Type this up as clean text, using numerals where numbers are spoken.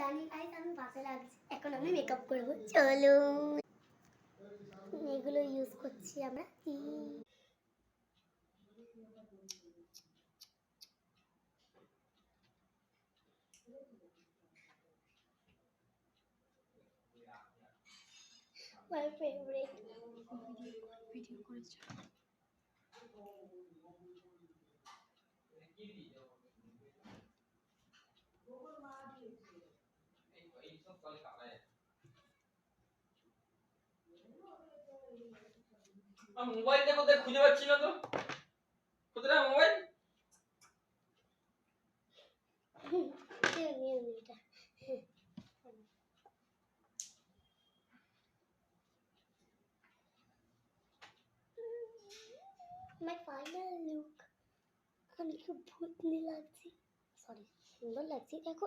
জানি গাইস আমি বাসে লাগছি, এখন আমি মেকআপ করব। চলো, এগুলো ইউজ করছি আমরা। My favorite ভিডিও করেছে। মোবাইলটা কোথায় খুঁজে পাচ্ছি না তো, কোথায় মোবাইল? My final look, আমি খুব ভূতনি লাগছি, সরি সুন্দর লাগছে দেখো।